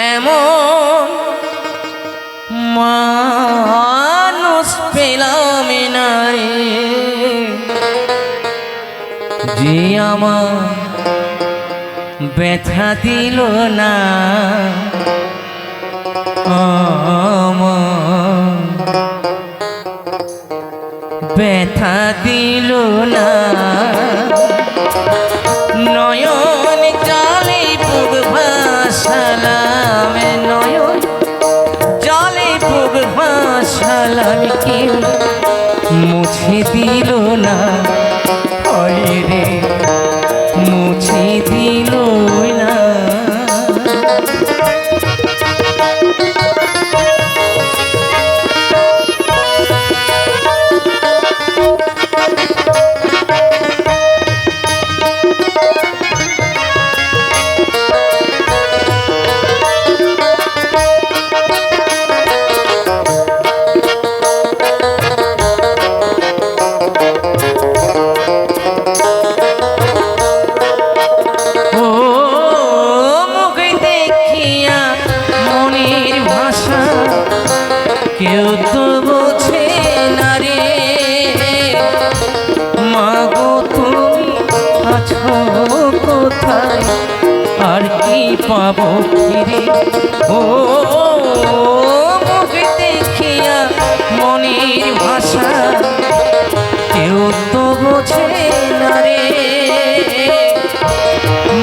এমন মানুষ পেলাম না রে, যে আমার ব্যথা দিল না, ব্যথা দিল না। নয়ন জলে বুক ভাসালাম, নয়ন জলে বুক ভাসালাম, কেউ মুছে দিল না, হয় রে মুছে দিল না। কেউ তো বোঝে না রে, মাগো তুমি আছো কোথায়, আর কি পাবো ফিরে। ও মুখ দেখিয়া মনের ভাষা কেউ তো বোঝে না রে,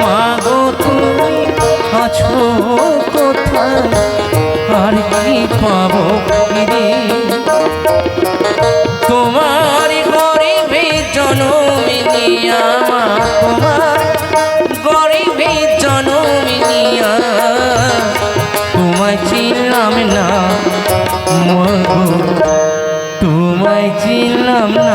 মাগো তুমি আছো কোথায়, আর কি পাবো ফিরে। তোমার গরিবে জনম নিয়া, তোমার গরিবে জনম নিয়া, তোমায় চিনলাম না মগো, তোমায় চিনলাম না।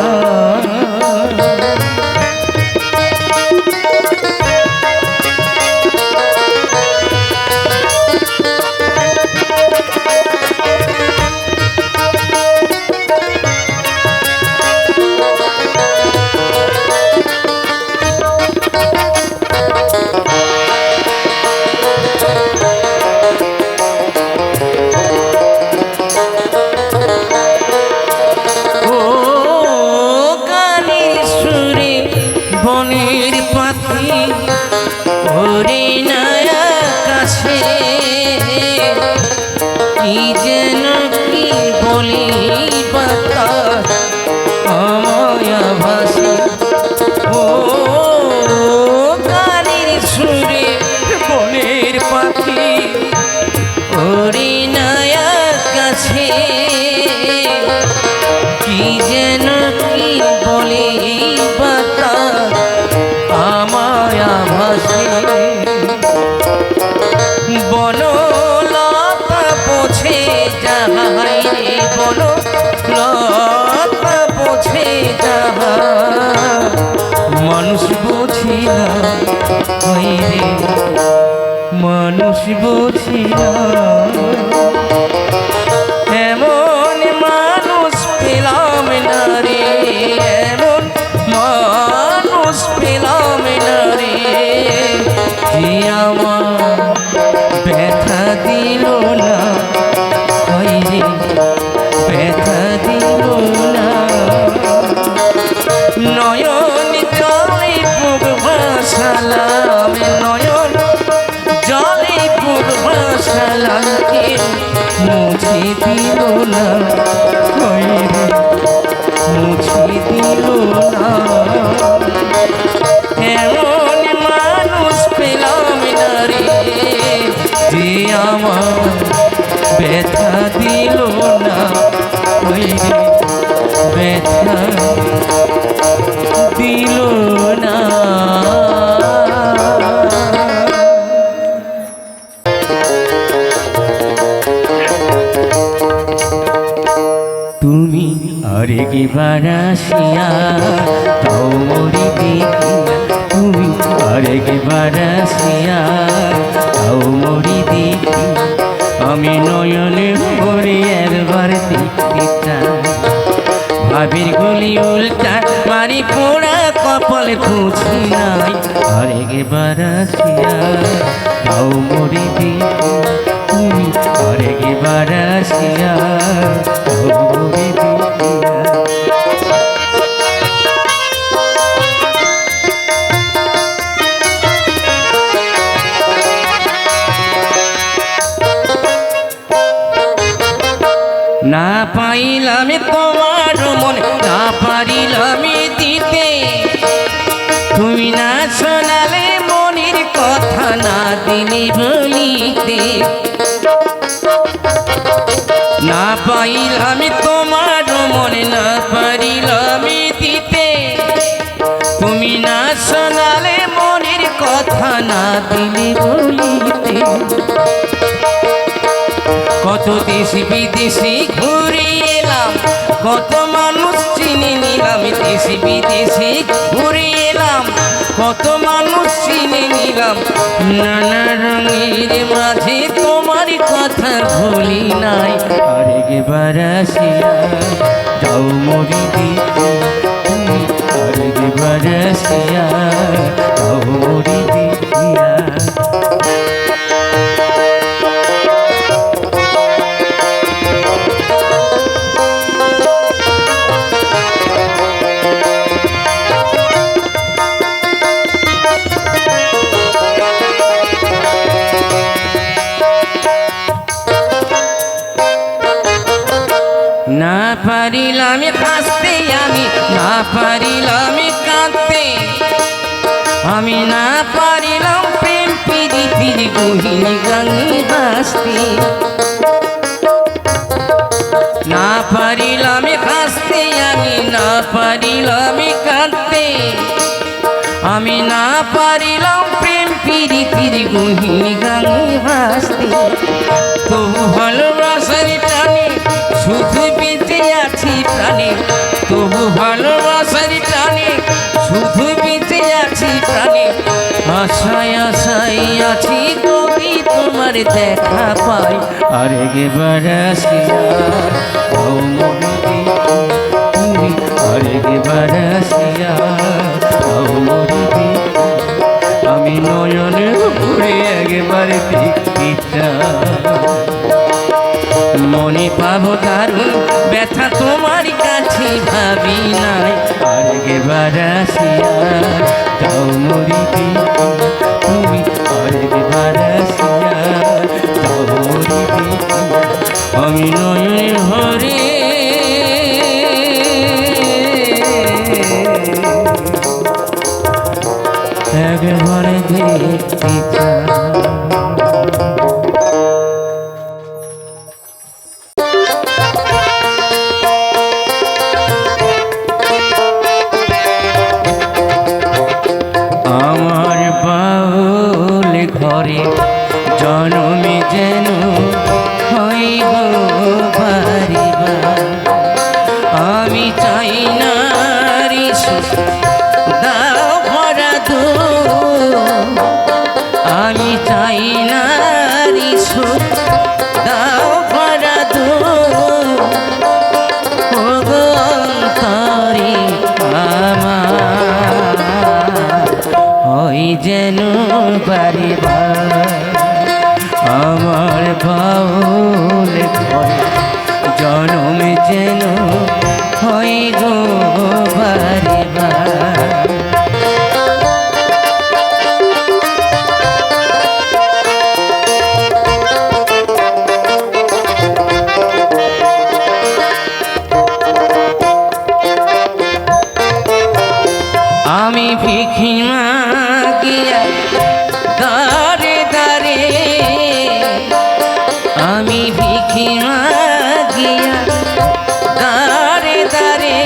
বনের পাখি ওরে নয়া কাছে, কি যেন কি বলি বাতাস আমায়া ভাসে। ও গানের সুরে বনের পাখি ওরে নয়া কাছে, কি যেন কি বলি বাতাস আমায়া ভাসে। বনলতা বোঝে যাহাই রে, বনলতা বোঝে যাহা, মানুষ বুঝি না, হয় রে মানুষ বুঝি না। এমন মানুষ পেলাম না রে, এমন মানুষ পেলাম না রে, যে আমার ব্যথা দিল না, হয় রে ব্যথা দিল না। নয়ন জলে বুক ভাসালাম, নয়ন জলে বুক ভাসালাম, কেউ মুছে দিল না, হয় রে মুছে দিল না। এমন মানুষ পেলাম না রে, যে আমার ব্যথা দিল না, হয় রে ব্যথা দিল না। তুমি আরেকবার আসিয়া তাও মরি দেখিয়া, তুমি আরেকবার আসিয়া তাও মরি দেখিয়া, আমি নয়নে ভরে একবার দেখতে চাই। ভাবির গলি উল্টা মারি পোড়া কপাল খুঁজি নাই, আরেকবার আসিয়া তাও মরি দেখিয়া, না পাইলাম তোমার মন, না পারিলাম দিতে, তুমি না শোনালে মনের কথা, না দিলে বলিতে। না পাইলাম তোমার মন, না পারিলাম দিতে, তুমি না শোনালে মনের কথা, না দিলে বলিতে। কত দেশ বিদেশে ঘুরে এলাম, কত মানুষ চিনে নিলাম, দেশ বিদেশে ঘুরে এলাম, কত মানুষ চিনে নিলাম। নানা রঙের মাঝে তোমার কথা ভুলি নাই। আরেকবার আসিয়া যাও মরি দিকে, আরেকবার আসিয়া যাও মরি দিয়া। না পারিলাম হাসতে আমি, না পারিলাম কাঁদতে, আমি না পারিলাম প্রেম প্রীতির গহীন গানে হাসতে। না পারিলাম হাসতে আমি, না পারিলাম কাঁদতে, আমি না পারিলাম প্রেম প্রীতির গহীন গানে হাসতে। তবু ভালোবাসার টানে শুধু বেঁচে আছি প্রাণে, তবু ভালোবাসার টানে শুধু বেঁচে আছি প্রাণে। আশায় আশায় আছি যদি তোমার দেখা পাই। আরেকবার আসিয়া যাও মরি দিকে, তুমি আরেকবার আসিয়া যাও মরি দিকে। আমি নয়নে ঘুরে একবার দেখতে চাই, মনে পাবো দারুণ ব্যথা তোমার কাছে ভাবি নাই। আরেকবার আসিয়া যাও মরি দিকে, তুমি আরেকবার আসিয়া যাও মরি দিকে। আমি নয়নে ভরে একবার দেখতে চাই। আমার বাউল ঘরে জনমে যেন হই গো বারিবার। আমি চাই না রে দাও ভরা দো, আমি চাই না রে দাও ভরা দো। ও গো অন্তরে আমার ওই যেন বারিবার। আমার বাউল ঘরে জনম যেন হই গো বারিবার। আমি ভিখি মাগিয়া দারে দারে, আমি ভিখি মাগিয়া দারে দারে,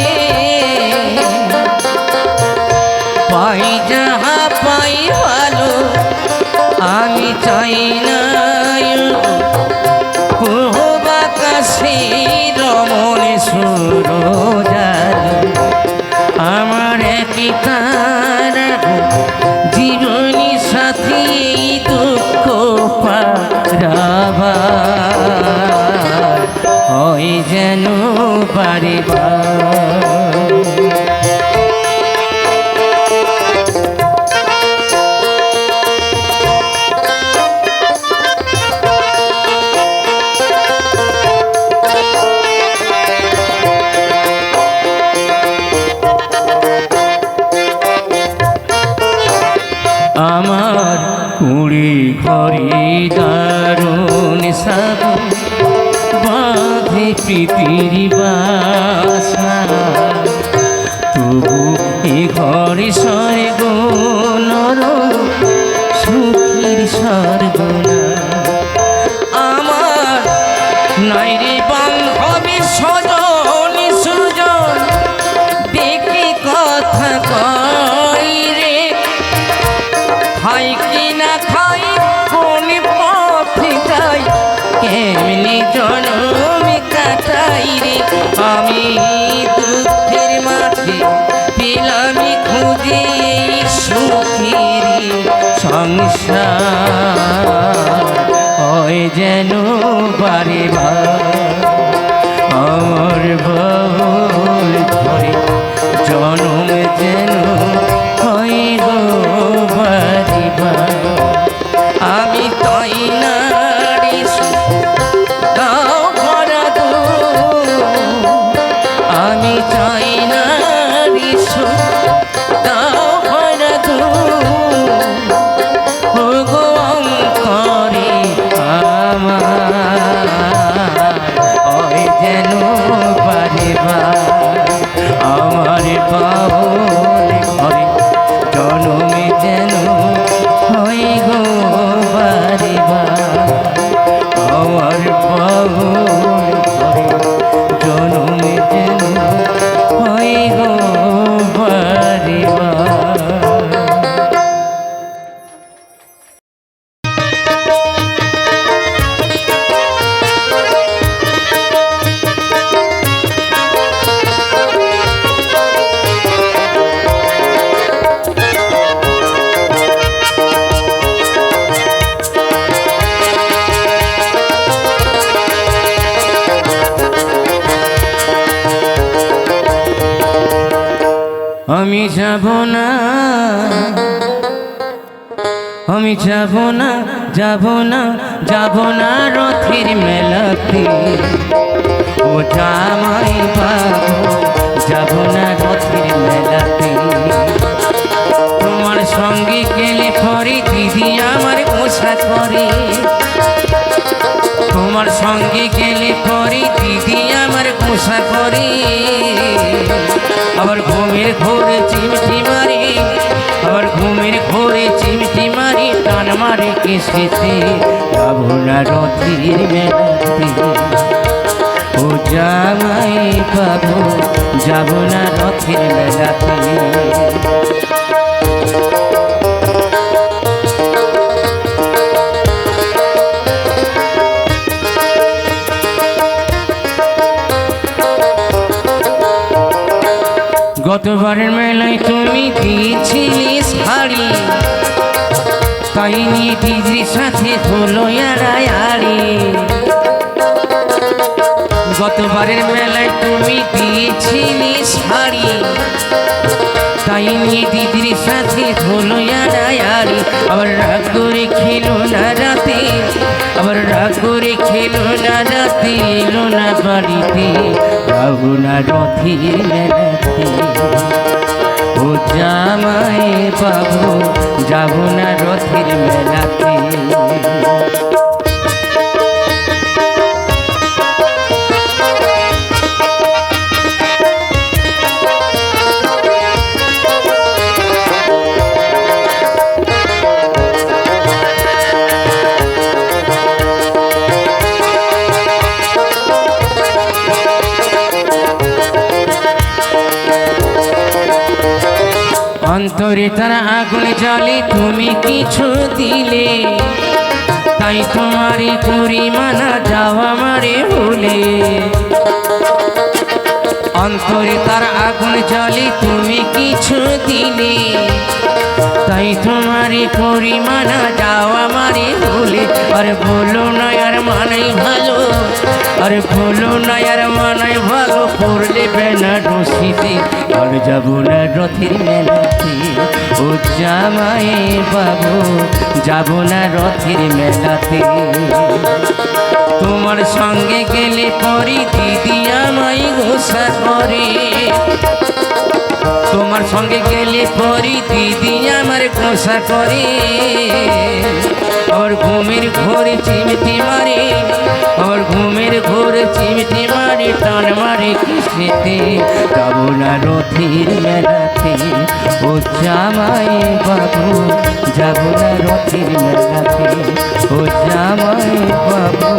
পাই যাহা পাই ভালো আমি চাই না পূব আকাশে রমণ সুরজাল। আমার একই তারা জীবনী সাথী দুঃখ পারাবার হয় যেন পারিবার। আমার কুড়ি ঘরে দারুণ সাধু বাঁধে প্রীতির বাসনা তবু এ ঘরে স্বর্গ নর সুখীর স্বর্গ না আমার নাই রে বান্ধবী স্বজন সুজন দেখে কথা কই রে খাই কি না খাই কোন পথে যাই কেমনি জনম কাটাই রে আমি দুঃখের মাঝে পেলাম খুঁজে সুখের সংসার হয় যেন বারে আমার বহুল ঘরে জনম যেন হয় গো বারে আমি তাই না রে দাও ভরা দো আমি চাই না রে দাও ভরা দো ও গো অন্তরে আমার ওই যেন বারে আমার বাউল ঘরে জনমে যেন হয় গো বারে আমার বাউল ঘরে জনমে যেন হয় গো বারে আমি যাব না আমি যাব না যাব না যাব না রথের মেলাতে ও জামাই বাবু যাব না রথের মেলাতে তোমার সঙ্গে গেলে পরে দিদি আমার গোসা করে তোমার সঙ্গে গেলে পরে দিদি আমার গোসা করে আবার ঘুমের ঘোরে চিমটি মারি আবার ঘুমের ঘোরে চিমটি মারি টান মারে কেসেতে যাবো না রথের মেলাতে ও জামাই বাবু যাবো না রথের মেলাতে গতবারের মেলায় তুমি দিয়েছিলে শাড়ি তাই নিয়ে দিদির সাথে হলো আড়ি গতবারের মেলায় তুমি দিয়েছিলে শাড়ি তাই নিয়ে দিদির সাথে হলো আড়ি আবার রাগ করে খেলো না রাতে আবার রাগ করে খেলো না রাতে এলো না বাড়িতে যাবো না রথের মেলাতে ও জামাই বাবু যাবো না রথের মেলাতে অন্তরে তারা আগুন জ্বলে তুমি কিছু দিলে তাই তোমারই পরিমানা যাওয়া মারে ভুলে অন্তরে তার আগুন জ্বলে তুমি কিছু দিলে তাই তোমারই পরিমানা যাওয়া মারে ভুলে আর বলো না আর মানাই ভালো আর বলো না আর মানাই ভালো পড়লে বেনা রশিতে আর যাবো না রথের মেলাতে ও জামাই বাবু যাবো না রথের মেলাতে তোমার সঙ্গে গেলে পরে দিদি আমায় গোসা করে তোমার সঙ্গে গেলে পরে দিদি আমার গোসা করে और घूमेर घोर चिमटी मारे और घूमेर घोर चिमटी मारे কিসেতে যাব না রথের মেলাতে ও জামাই বাবু যাব না রথের মেলাতে ও জামাই বাবু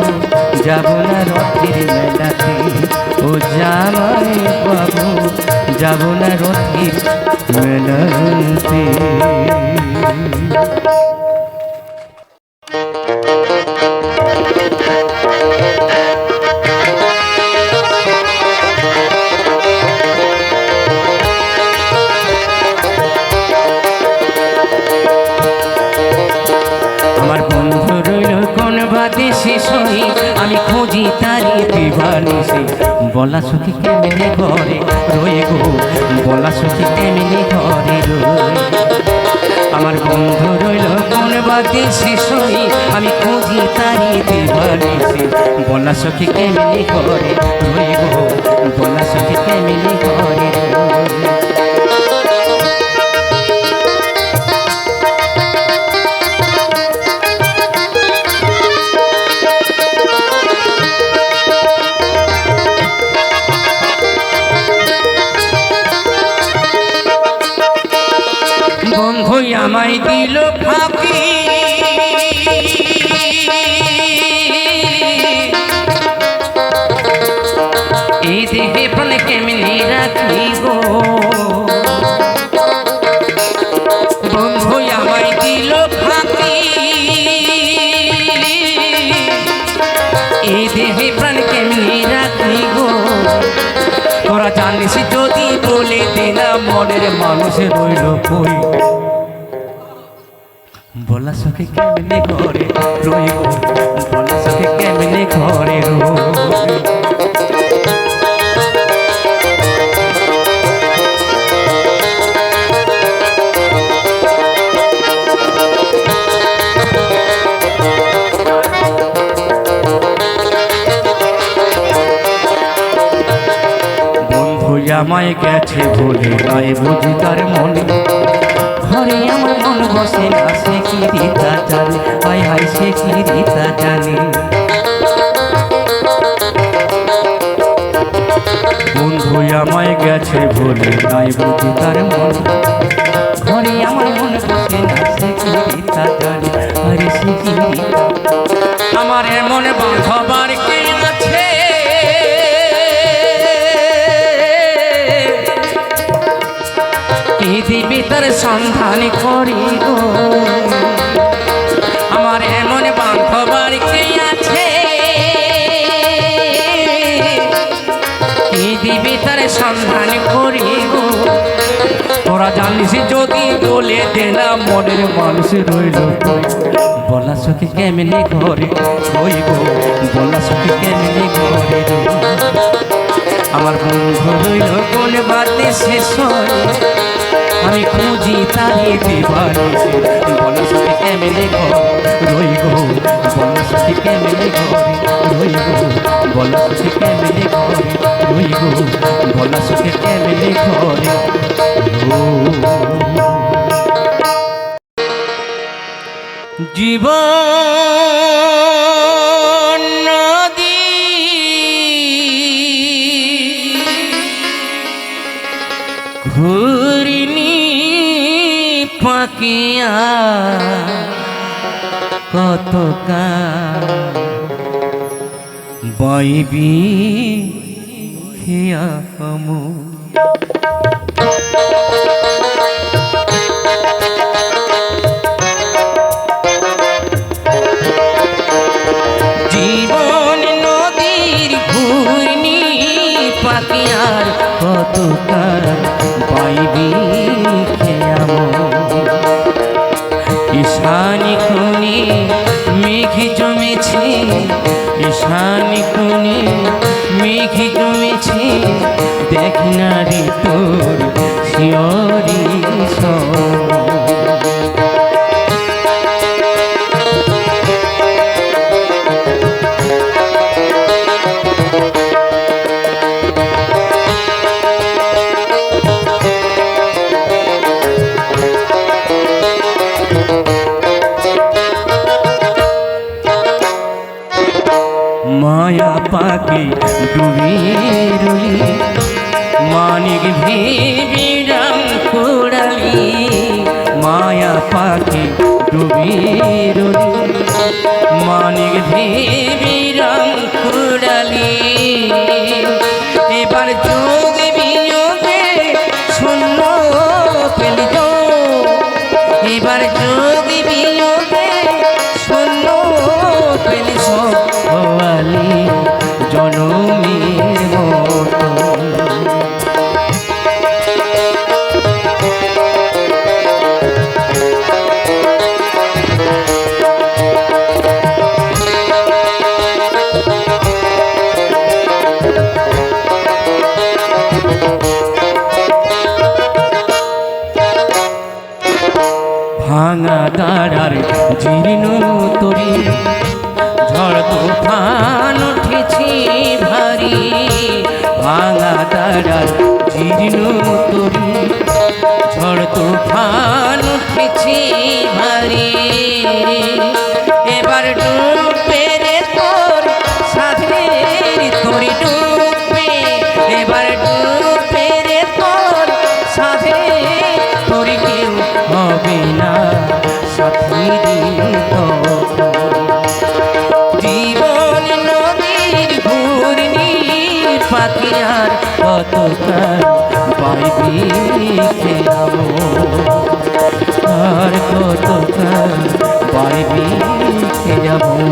যাব না রথের মেলাতে ও জামাই বাবু যাব না রথের মেলাতে। আমার বন্ধু রইল কোন বাদেশে সই আমি খুঁজি তারি দিবানিসে বলা সখী কেমনে ঘরে রই গো বলা সখী কেমনে ঘরে রই। আমার বন্ধু রইল কোন বাদেশে সই আমি খুঁজি তারি দিবানিসে বলা সখী কেমনে ঘরে রই গো বলা সখী কেমনে ঘরে রই। বন্ধু আমায় দিল ফাঁকি এই দেহে প্রাণ কেমনি রাখি গো বন্ধু আমায় দিল ফাঁকি এই দেহে প্রাণ কেমনি রাখি গো তোরা জানিস যদি বলে দিনা মনের মানুষ রইল কই বলা সখী কেমনে ঘরে রই গো বলা সখী কেমনে ঘরে রই। আমায় গেছে বলে নাই বুঝি তার মনে ঘরে আমার মন বসে না সে কি রীতা জানে হাই হাই সে কি রীতা জানে। বন্ধু আমায় গেছে বলে নাই বুঝি তার মনে ঘরে আমার মন বসে না সে কি রীতা জানে আরে সে কি রীতা। আমার এমন বাঁধবার কে আছে দিবি তার সন্ধান করি গো আমার এমন বাঁধবার কে আছে দিবি তার সন্ধান করি গো তোরা জানিস যদি বলে দেনা মনের মানুষ রইল বলা সখী কেমনে ঘরে রই গো বলা সখী কেমনে ঘরে আমার বন্ধু রইল কোন বাদে শেষ আমি খুঁজি তারি দিবানিসে বলা সখী কেমনে ঘরে রই গো বলা সখী কেমনে ঘরে রই গো বলা সখী কেমনে ঘরে রই গো বলা সখী কেমনে ঘরে জীবন নদী ঘুরিনি পাকিয়া কত বাইবি খেয়া জীবন নদীর ঘূর্ণি পাতিয়ার কত বাইবি খেয়াম ঈশানী খুনি মেঘে জমেছে ঈশানী খুনি মেঘে জমেছে দেখ না রে তোর শিয়রি মায়া পাখি ডুবে রলি মানিক ভেবে রং কুড়ালি মায়া পাখি ডুবে রলি মানিক ভেবে রং কুড়ালি এবার যোগ বিয়োগে শূন্য পেল এবার যোগ বিয়োগে শূন্য পেল সবালি জনমের মতো ভাঙা দাঁড়ার জীর্ণ তরি ঝড় তুফান উঠেছে ভারী ভাঙা দাঁড়ার জীর্ণ তরি ঝড় তুফান উঠেছে ভারী এবার ডুবে রে তোর সাধের তরি ডুবে এবার ডুবে রে তোর সাধে তোরি কেউ হবে না সাথী জীবন নদীর ঘূর্ণি পাখি আর কতকাল বাইবি খেলাবো আর কতকাল বাইবি খেলাবো